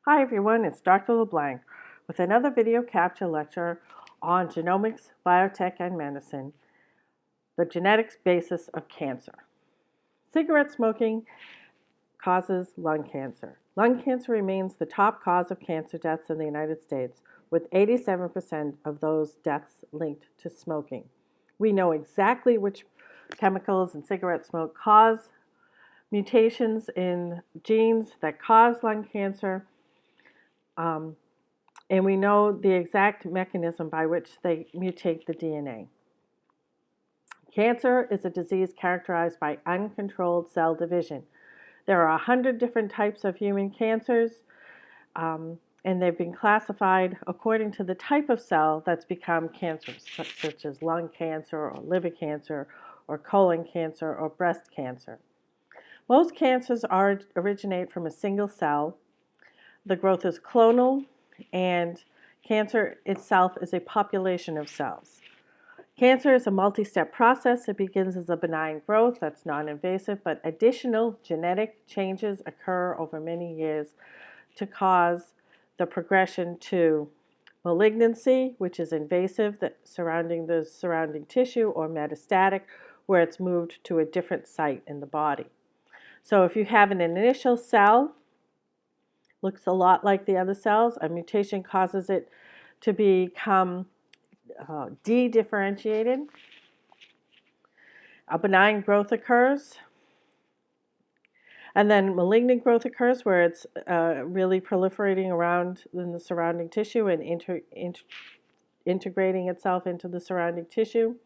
Hi everyone, it's Dr. LeBlanc with another video capture lecture on genomics, biotech, and medicine, the genetics basis of cancer. Cigarette smoking causes lung cancer. Lung cancer remains the top cause of cancer deaths in the United States, with 87% of those deaths linked to smoking. We know exactly which chemicals in cigarette smoke cause mutations in genes that cause lung cancer. And we know the exact mechanism by which they mutate the DNA. Cancer is a disease characterized by uncontrolled cell division. There are 100 different types of human cancers, and they've been classified according to the type of cell that's become cancerous, such as lung cancer or liver cancer or colon cancer or breast cancer. Most cancers originate from a single cell. The growth is clonal, and cancer itself is a population of cells. Cancer is a multi-step process. It begins as a benign growth that's non-invasive, but additional genetic changes occur over many years to cause the progression to malignancy, which is invasive, surrounding the surrounding tissue, or metastatic, where it's moved to a different site in the body. So if you have an initial cell, looks a lot like the other cells, a mutation causes it to become de-differentiated. A benign growth occurs, and then malignant growth occurs where it's really proliferating around in the surrounding tissue and integrating itself into the surrounding tissue.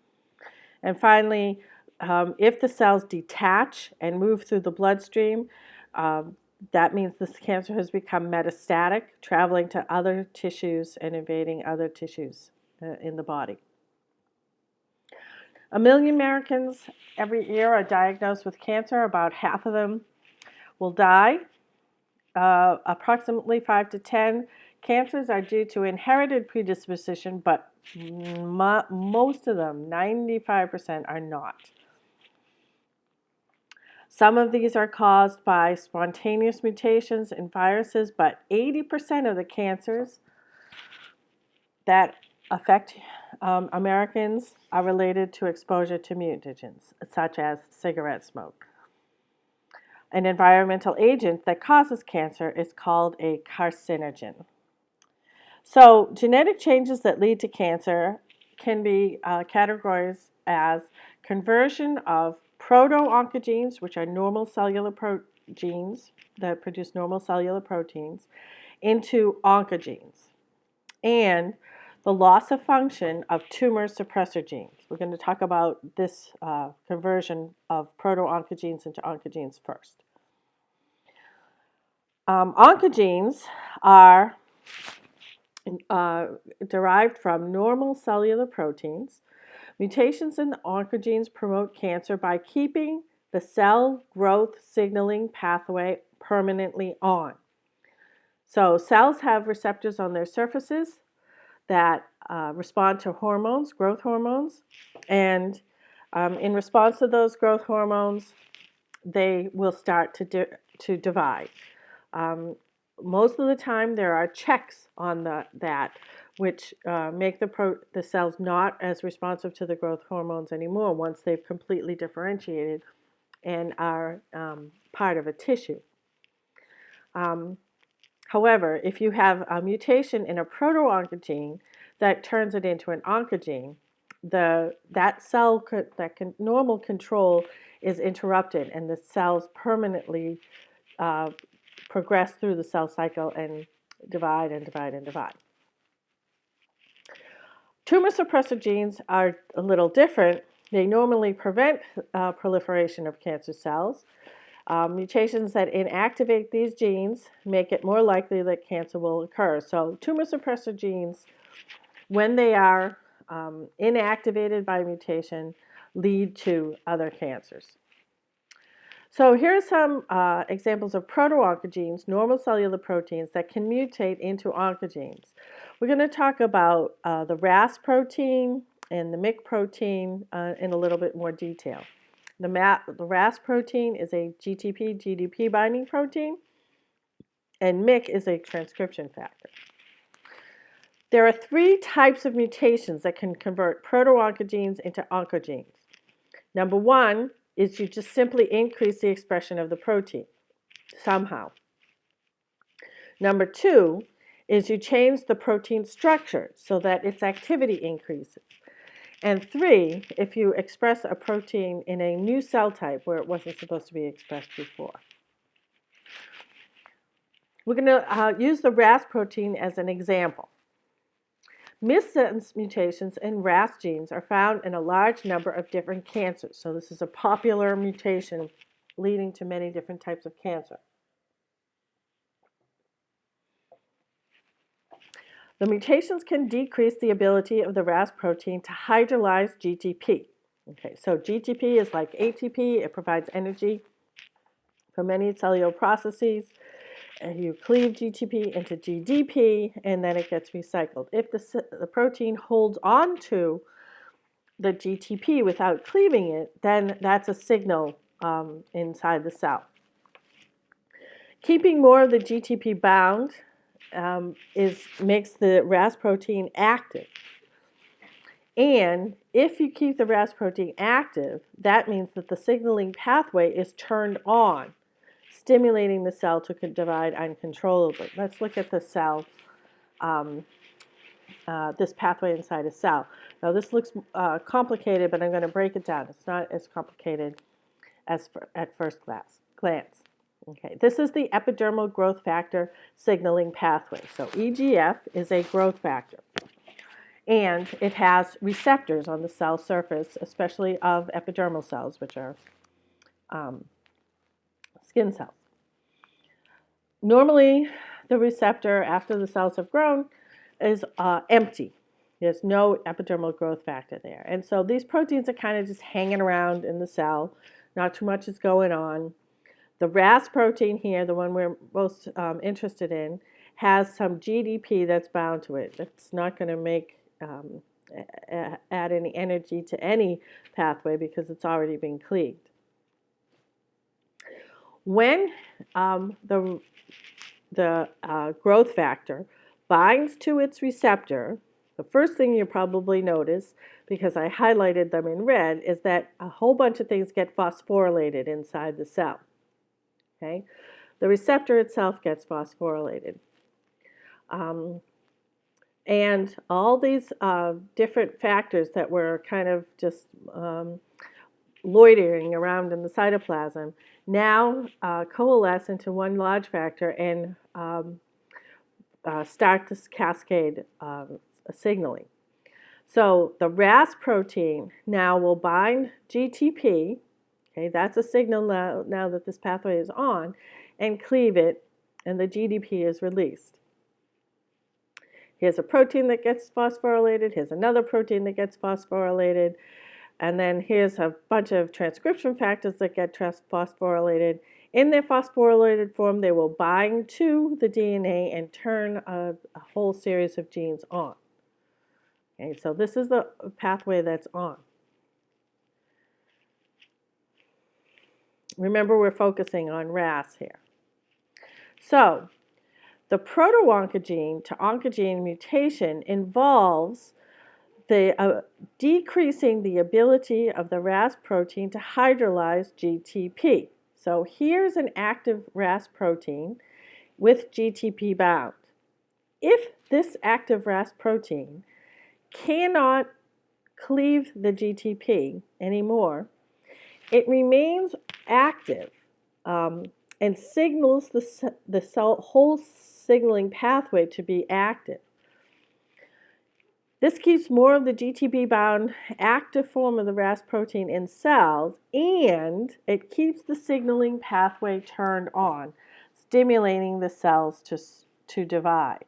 And finally, if the cells detach and move through the bloodstream, that means this cancer has become metastatic, traveling to other tissues and invading other tissues in the body. 1 million Americans every year are diagnosed with cancer. About half of them will die. Approximately 5 to 10 cancers are due to inherited predisposition, but most of them, 95%, are not. Some of these are caused by spontaneous mutations in viruses, but 80% of the cancers that affect Americans are related to exposure to mutagens, such as cigarette smoke. An environmental agent that causes cancer is called a carcinogen. So genetic changes that lead to cancer can be categorized as conversion of proto-oncogenes, which are normal cellular genes that produce normal cellular proteins, into oncogenes, and the loss of function of tumor suppressor genes. We're going to talk about this conversion of proto-oncogenes into oncogenes first. Oncogenes are derived from normal cellular proteins. Mutations in the oncogenes promote cancer by keeping the cell growth signaling pathway permanently on. So cells have receptors on their surfaces that respond to hormones, growth hormones, and in response to those growth hormones, they will start to divide. Most of the time, there are checks on that, which make the cells not as responsive to the growth hormones anymore once they've completely differentiated and are part of a tissue. However, if you have a mutation in a proto-oncogene that turns it into an oncogene, that cell normal control is interrupted, and the cells permanently progress through the cell cycle and divide and divide and divide. Tumor suppressor genes are a little different. They normally prevent proliferation of cancer cells. Mutations that inactivate these genes make it more likely that cancer will occur. So tumor suppressor genes, when they are inactivated by mutation, lead to other cancers. So here are some examples of proto-oncogenes, normal cellular proteins that can mutate into oncogenes. We're going to talk about the RAS protein and the MYC protein in a little bit more detail. The RAS protein is a GTP-GDP binding protein, and MYC is a transcription factor. There are 3 types of mutations that can convert proto-oncogenes into oncogenes. Number 1 is you just simply increase the expression of the protein somehow. Number 2 is you change the protein structure so that its activity increases. And 3, if you express a protein in a new cell type where it wasn't supposed to be expressed before. We're going to use the RAS protein as an example. Missense mutations in RAS genes are found in a large number of different cancers. So this is a popular mutation leading to many different types of cancer. The mutations can decrease the ability of the RAS protein to hydrolyze GTP. Okay, so GTP is like ATP. It provides energy for many cellular processes. You cleave GTP into GDP, and then it gets recycled. If the protein holds on to the GTP without cleaving it, then that's a signal inside the cell. Keeping more of the GTP bound makes the RAS protein active. And if you keep the RAS protein active, that means that the signaling pathway is turned on, stimulating the cell to divide uncontrollably. Let's look at the cell, this pathway inside a cell. Now this looks complicated, but I'm going to break it down. It's not as complicated as at first glance. Okay, this is the epidermal growth factor signaling pathway. So EGF is a growth factor, and it has receptors on the cell surface, especially of epidermal cells, which are skin cells. Normally, the receptor, after the cells have grown, is empty. There's no epidermal growth factor there. And so these proteins are kind of just hanging around in the cell. Not too much is going on. The RAS protein here, the one we're most interested in, has some GDP that's bound to it. It's not going to make add any energy to any pathway because it's already been cleaved. When the growth factor binds to its receptor, the first thing you probably notice, because I highlighted them in red, is that a whole bunch of things get phosphorylated inside the cell. Okay? The receptor itself gets phosphorylated. And all these different factors that were kind of just loitering around in the cytoplasm now coalesce into one large factor and start this cascade signaling. So the RAS protein now will bind GTP. Okay, that's a signal now that this pathway is on, and cleave it, and the GDP is released. Here's a protein that gets phosphorylated. Here's another protein that gets phosphorylated. And then here's a bunch of transcription factors that get phosphorylated. In their phosphorylated form, they will bind to the DNA and turn a whole series of genes on. Okay, so this is the pathway that's on. Remember, we're focusing on RAS here. So the proto-oncogene to oncogene mutation involves the decreasing the ability of the RAS protein to hydrolyze GTP. So here's an active RAS protein with GTP bound. If this active RAS protein cannot cleave the GTP anymore, it remains active and signals the cell whole signaling pathway to be active. This keeps more of the GTP-bound active form of the RAS protein in cells, and it keeps the signaling pathway turned on, stimulating the cells to divide.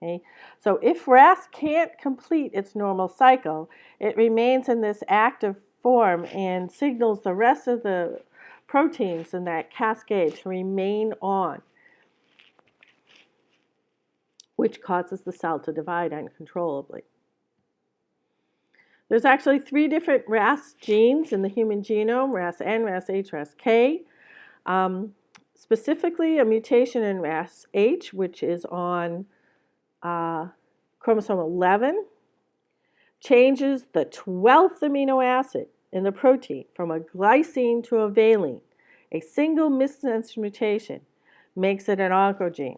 Okay? So if RAS can't complete its normal cycle, it remains in this active form and signals the rest of the proteins in that cascade to remain on, which causes the cell to divide uncontrollably. There's actually 3 different RAS genes in the human genome: RAS-N, RAS-H, RAS-K. specifically a mutation in mass H, which is on chromosome 11, changes the 12th amino acid in the protein from a glycine to a valine. A single missense mutation makes it an oncogene.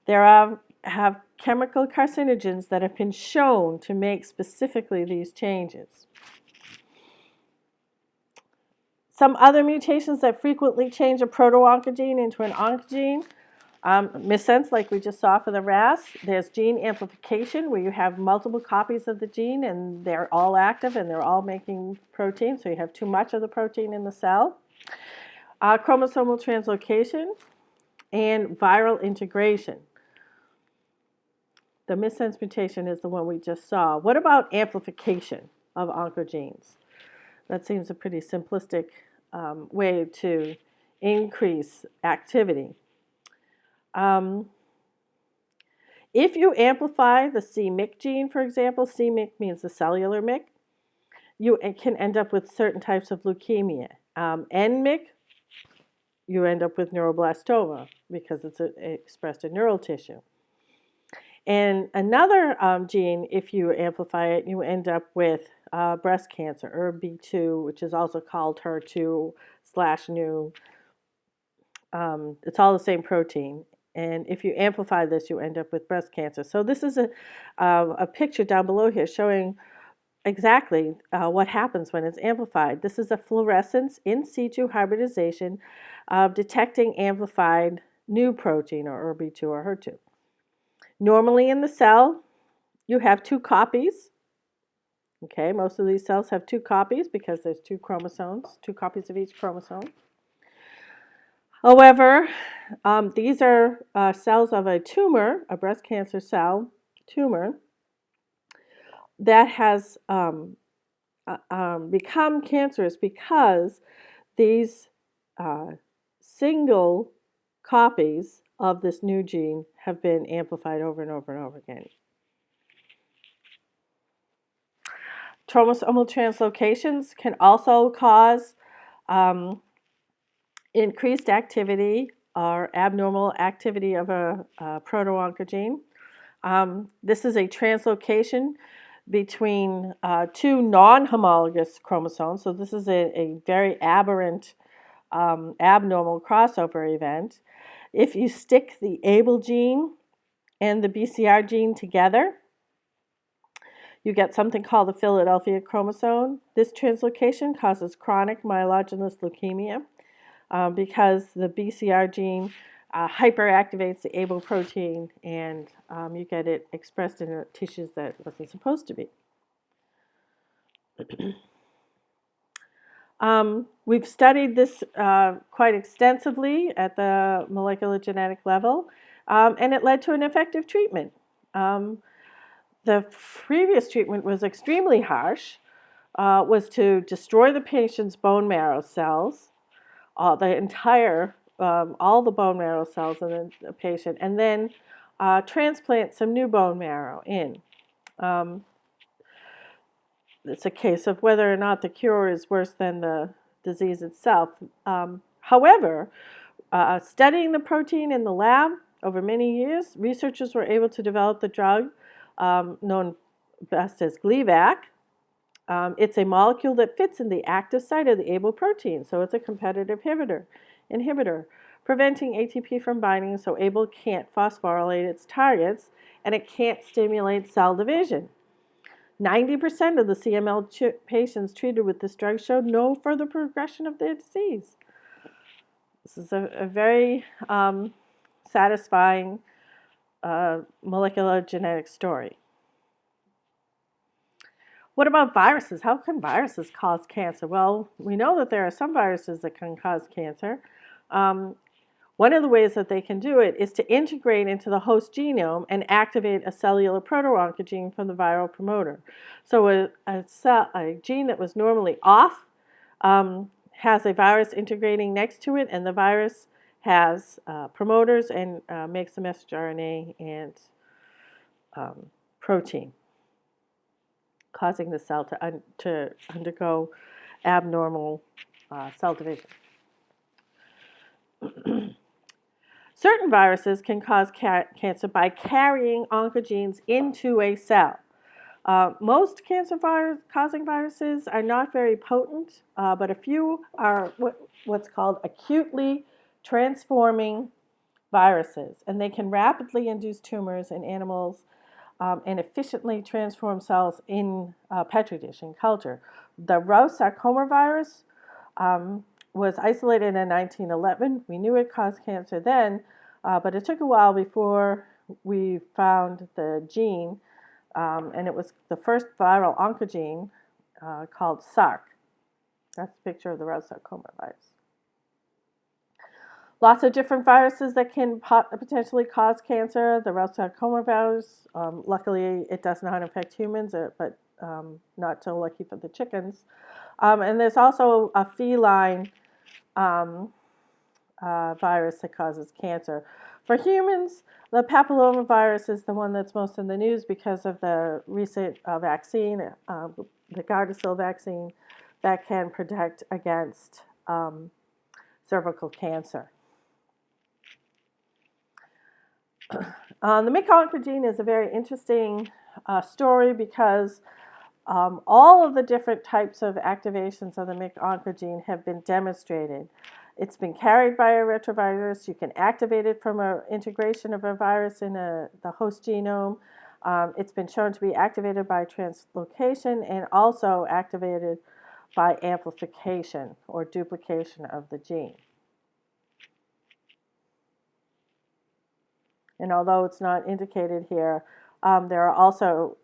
There have chemical carcinogens that have been shown to make specifically these changes. Some other mutations that frequently change a proto-oncogene into an oncogene, missense, like we just saw for the RAS. There's gene amplification, where you have multiple copies of the gene and they're all active and they're all making protein, so you have too much of the protein in the cell. Chromosomal translocation and viral integration. The missense mutation is the one we just saw. What about amplification of oncogenes? That seems a pretty simplistic way to increase activity. If you amplify the c-MYC gene, for example, c-MYC means the cellular MYC, you can end up with certain types of leukemia. N-MYC, you end up with neuroblastoma because it's expressed in neural tissue. And another gene, if you amplify it, you end up with breast cancer, ERB2, which is also called HER2/NEW. It's all the same protein. And if you amplify this, you end up with breast cancer. So this is a picture down below here showing exactly what happens when it's amplified. This is a fluorescence in situ hybridization of detecting amplified new protein, or ERB2 or HER2. Normally in the cell, you have 2 copies. Okay, most of these cells have 2 copies because there's 2 chromosomes, 2 copies of each chromosome. However, these are cells of a tumor, a breast cancer cell tumor, that has become cancerous because these single copies of this new gene have been amplified over and over and over again. Chromosomal translocations can also cause increased activity or abnormal activity of a proto-oncogene. This is a translocation between 2 non-homologous chromosomes. So this is a very aberrant, abnormal crossover event. If you stick the ABL gene and the BCR gene together, you get something called the Philadelphia chromosome. This translocation causes chronic myelogenous leukemia because the BCR gene hyperactivates the ABL protein, and you get it expressed in tissues that it wasn't supposed to be. We've studied this quite extensively at the molecular genetic level, and it led to an effective treatment. The previous treatment was extremely harsh, was to destroy the patient's bone marrow cells, all the bone marrow cells in the patient, and then transplant some new bone marrow in. It's a case of whether or not the cure is worse than the disease itself. However, studying the protein in the lab over many years, researchers were able to develop the drug known best as Gleevec. It's a molecule that fits in the active site of the ABL protein, so it's a competitive inhibitor, preventing ATP from binding, so ABL can't phosphorylate its targets, and it can't stimulate cell division. 90% of the CML patients treated with this drug showed no further progression of their disease. This is a very satisfying molecular genetic story. What about viruses? How can viruses cause cancer? Well, we know that there are some viruses that can cause cancer. One of the ways that they can do it is to integrate into the host genome and activate a cellular proto-oncogene from the viral promoter. So a gene that was normally off has a virus integrating next to it, and the virus has promoters and makes the messenger RNA and protein, causing the cell to undergo abnormal cell division. Certain viruses can cause cancer by carrying oncogenes into a cell. Most cancer-causing viruses are not very potent, but a few are what's called acutely transforming viruses, and they can rapidly induce tumors in animals and efficiently transform cells in petri dish in culture. The Rous sarcoma virus was isolated in 1911. We knew it caused cancer then, but it took a while before we found the gene, and it was the first viral oncogene called SARC. That's a picture of the Rous sarcoma virus. Lots of different viruses that can potentially cause cancer. The Rous sarcoma virus, luckily it does not affect humans, but not so lucky for the chickens. And there's also a feline virus that causes cancer. For humans, the papillomavirus is the one that's most in the news because of the recent vaccine, the Gardasil vaccine, that can protect against cervical cancer. The MYC oncogene is a very interesting story because all of the different types of activations of the MYC oncogene have been demonstrated. It's been carried by a retrovirus. You can activate it from an integration of a virus in the host genome. It's been shown to be activated by translocation and also activated by amplification or duplication of the gene. And although it's not indicated here, there are also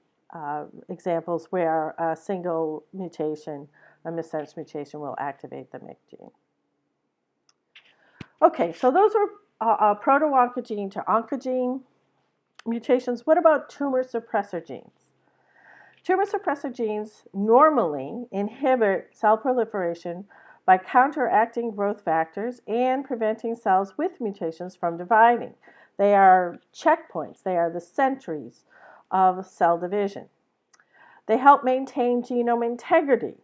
examples where a single mutation, a missense mutation, will activate the MYC gene. Okay, so those are proto-oncogene to oncogene mutations. What about tumor suppressor genes? Tumor suppressor genes normally inhibit cell proliferation by counteracting growth factors and preventing cells with mutations from dividing. They are checkpoints. They are the sentries of cell division. They help maintain genome integrity.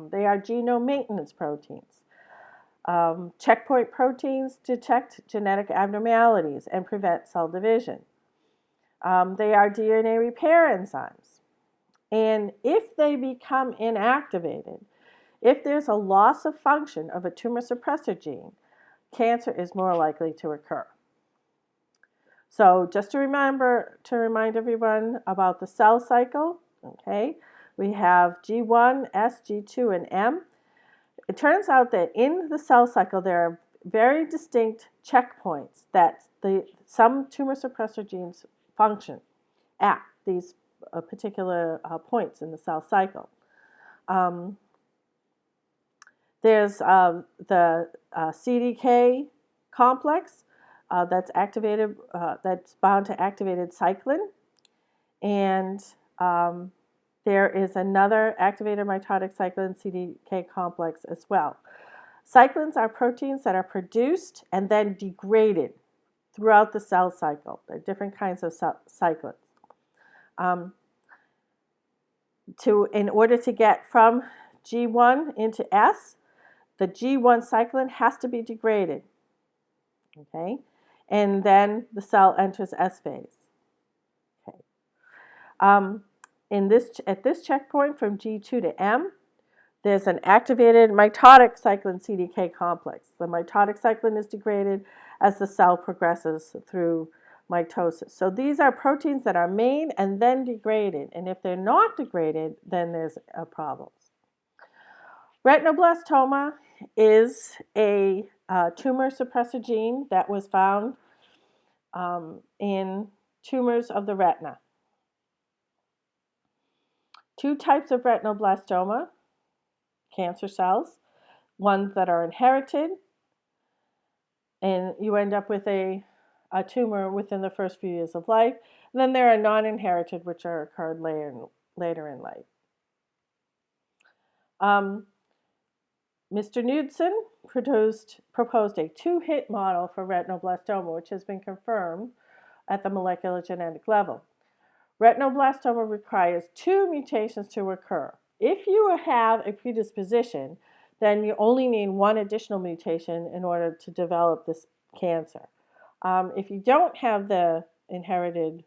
They are genome maintenance proteins. Checkpoint proteins detect genetic abnormalities and prevent cell division. They are DNA repair enzymes. And if they become inactivated, if there's a loss of function of a tumor suppressor gene, cancer is more likely to occur. So just to remind everyone about the cell cycle, okay, we have G1, S, G2, and M. It turns out that in the cell cycle there are very distinct checkpoints that some tumor suppressor genes function at these particular points in the cell cycle. There's the CDK complex that's activated, that's bound to activated cyclin, and there is another activated mitotic cyclin CDK complex as well. Cyclins are proteins that are produced and then degraded throughout the cell cycle. There are different kinds of cyclins. In order to get from G1 into S, the G1 cyclin has to be degraded, okay? And then the cell enters S phase. Okay. At this checkpoint from G2 to M, there's an activated mitotic cyclin CDK complex. The mitotic cyclin is degraded as the cell progresses through mitosis. So these are proteins that are made and then degraded, and if they're not degraded, then there's a problem. Retinoblastoma is a tumor suppressor gene that was found in tumors of the retina. Two types of retinoblastoma, cancer cells, ones that are inherited, and you end up with a tumor within the first few years of life. And then there are non-inherited, which are occurred later in life. Mr. Knudsen proposed a two-hit model for retinoblastoma, which has been confirmed at the molecular genetic level. Retinoblastoma requires two mutations to occur. If you have a predisposition then you only need one additional mutation in order to develop this cancer. If you don't have the inherited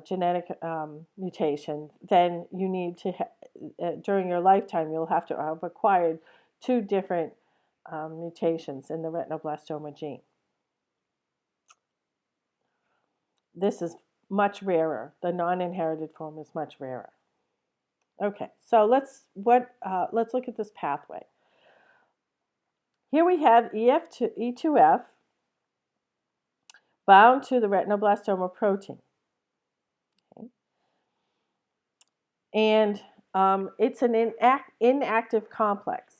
genetic mutation, then you need to, during your lifetime, you'll have to have acquired 2 different mutations in the retinoblastoma gene. This is much rarer. The non-inherited form is much rarer. Okay, so let's look at this pathway. Here we have E2F bound to the retinoblastoma protein. Okay. And it's an inactive complex.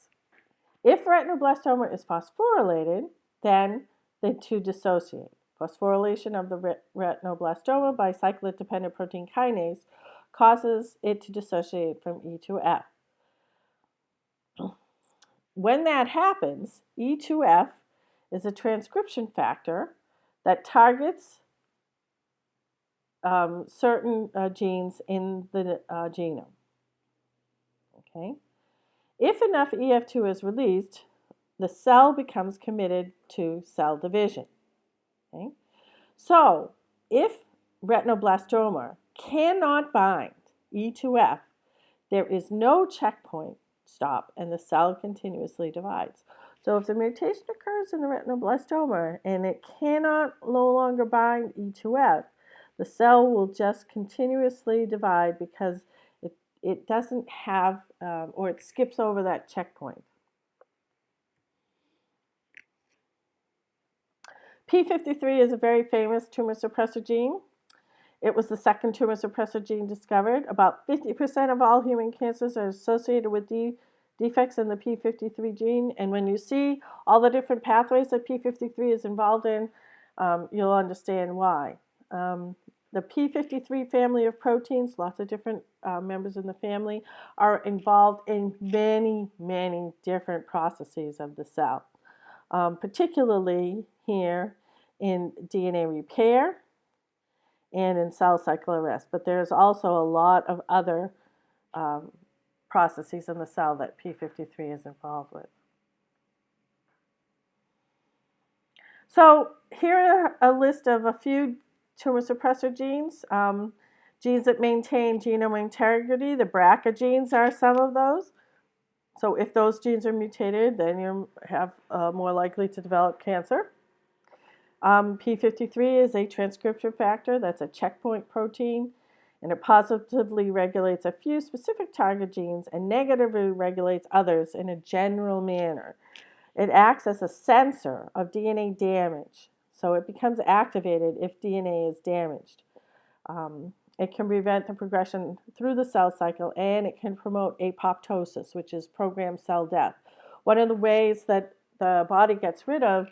If retinoblastoma is phosphorylated, then the 2 dissociate. Phosphorylation of the retinoblastoma by cyclid-dependent protein kinase causes it to dissociate from E2F. When that happens, E2F is a transcription factor that targets certain genes in the genome. Okay? If enough EF2 is released, the cell becomes committed to cell division. Okay? So, if retinoblastoma cannot bind E2F, there is no checkpoint stop and the cell continuously divides. So if the mutation occurs in the retinoblastoma and it cannot no longer bind E2F, the cell will just continuously divide because it doesn't have, or it skips over that checkpoint. P53 is a very famous tumor suppressor gene. It was the second tumor suppressor gene discovered. About 50% of all human cancers are associated with defects in the P53 gene. And when you see all the different pathways that P53 is involved in, you'll understand why. The P53 family of proteins, lots of different members in the family, are involved in many, many different processes of the cell, particularly here in DNA repair and in cell cycle arrest. But there's also a lot of other processes in the cell that P53 is involved with. So here are a list of a few tumor suppressor genes. Genes that maintain genome integrity, the BRCA genes are some of those. So if those genes are mutated, then you have more likely to develop cancer. P53 is a transcription factor. That's a checkpoint protein, and it positively regulates a few specific target genes and negatively regulates others in a general manner. It acts as a sensor of DNA damage, so it becomes activated if DNA is damaged. It can prevent the progression through the cell cycle, and it can promote apoptosis, which is programmed cell death. One of the ways that the body gets rid of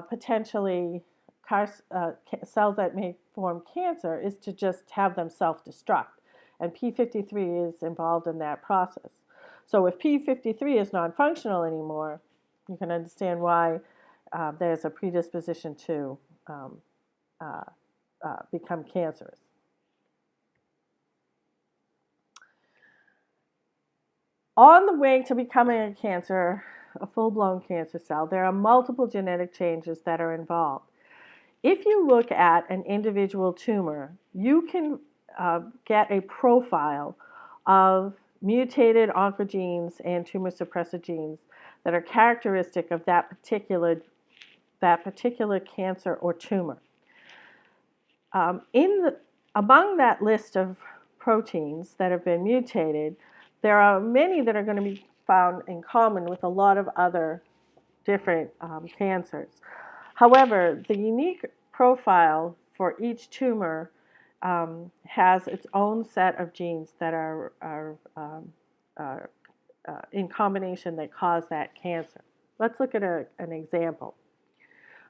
potentially cells that may form cancer is to just have them self-destruct, and P53 is involved in that process. So if P53 is non-functional anymore, you can understand why there's a predisposition to become cancerous. On the way to becoming a cancer, a full-blown cancer cell, there are multiple genetic changes that are involved. If you look at an individual tumor, you can get a profile of mutated oncogenes and tumor suppressor genes that are characteristic of that particular cancer or tumor. Among that list of proteins that have been mutated, there are many that are going to be found in common with a lot of other different cancers. However, the unique profile for each tumor has its own set of genes that are in combination that cause that cancer. Let's look at an example.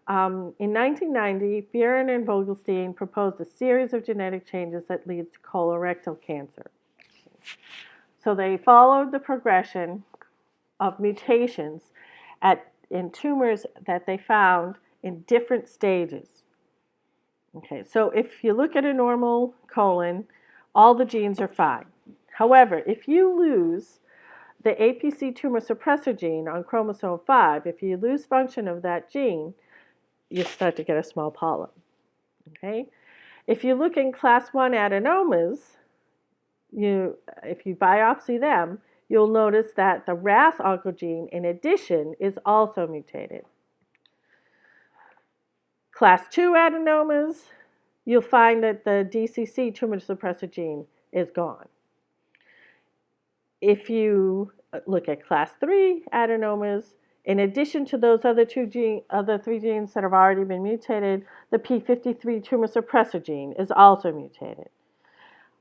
In 1990, Buren and Vogelstein proposed a series of genetic changes that leads to colorectal cancer. So they followed the progression of mutations in tumors that they found in different stages. Okay, so if you look at a normal colon, all the genes are fine. However, if you lose the APC tumor suppressor gene on chromosome 5, if you lose function of that gene, you start to get a small polyp. Okay? If you look in class 1 adenomas, if you biopsy them, you'll notice that the RAS oncogene, in addition, is also mutated. Class 2 adenomas, you'll find that the DCC tumor suppressor gene is gone. If you look at class 3 adenomas, in addition to those other three genes that have already been mutated, the P53 tumor suppressor gene is also mutated.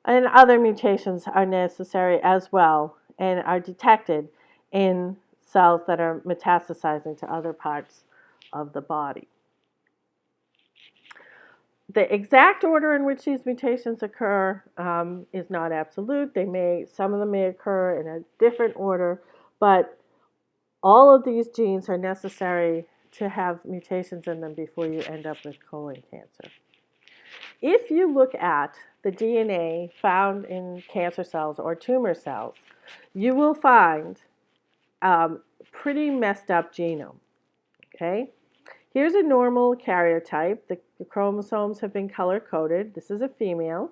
And other mutations are necessary as well and are detected in cells that are metastasizing to other parts of the body. The exact order in which these mutations occur is not absolute. Some of them may occur in a different order, but all of these genes are necessary to have mutations in them before you end up with colon cancer. If you look at the DNA found in cancer cells or tumor cells, you will find pretty messed up genome. Okay? Here's a normal karyotype. The chromosomes have been color-coded. This is a female.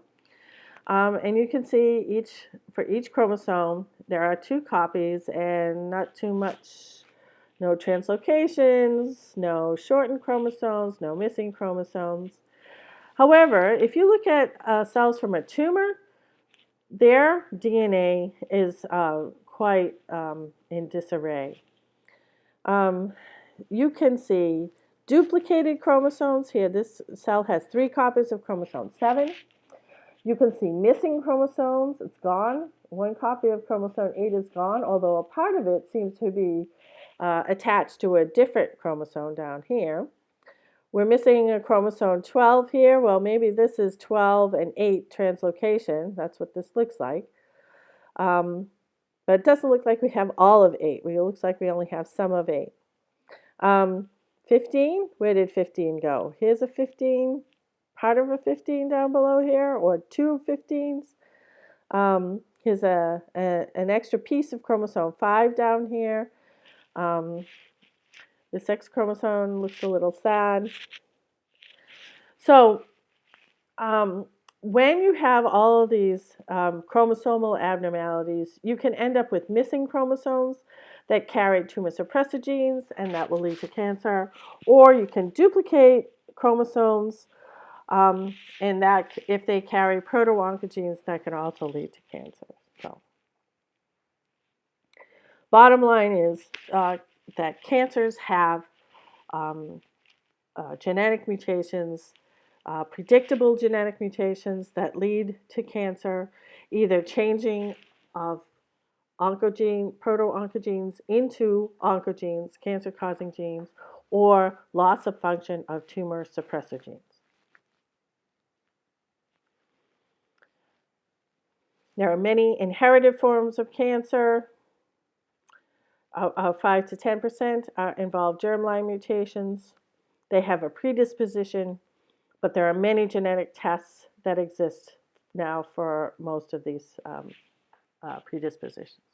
And you can see for each chromosome, there are 2 copies and not too much, no translocations, no shortened chromosomes, no missing chromosomes. However, if you look at cells from a tumor, their DNA is quite in disarray. You can see duplicated chromosomes here. This cell has 3 copies of chromosome 7. You can see missing chromosomes. It's gone. 1 copy of chromosome 8 is gone, although a part of it seems to be attached to a different chromosome down here. We're missing a chromosome 12 here. Well, maybe this is 12 and 8 translocation. That's what this looks like. But it doesn't look like we have all of 8. It looks like we only have some of 8. 15, where did 15 go? Here's a 15, part of a 15 down below here, or 2 15s. Here's an extra piece of chromosome 5 down here. The sex chromosome looks a little sad. So when you have all of these chromosomal abnormalities, you can end up with missing chromosomes that carry tumor suppressor genes, and that will lead to cancer. Or you can duplicate chromosomes, and that if they carry proto-oncogenes, that can also lead to cancer. So, bottom line is that cancers have genetic mutations, predictable genetic mutations that lead to cancer, either changing of proto-oncogenes into oncogenes, cancer-causing genes, or loss of function of tumor suppressor genes. There are many inherited forms of cancer. 5 to 10% involve germline mutations. They have a predisposition, but there are many genetic tests that exist now for most of these predispositions.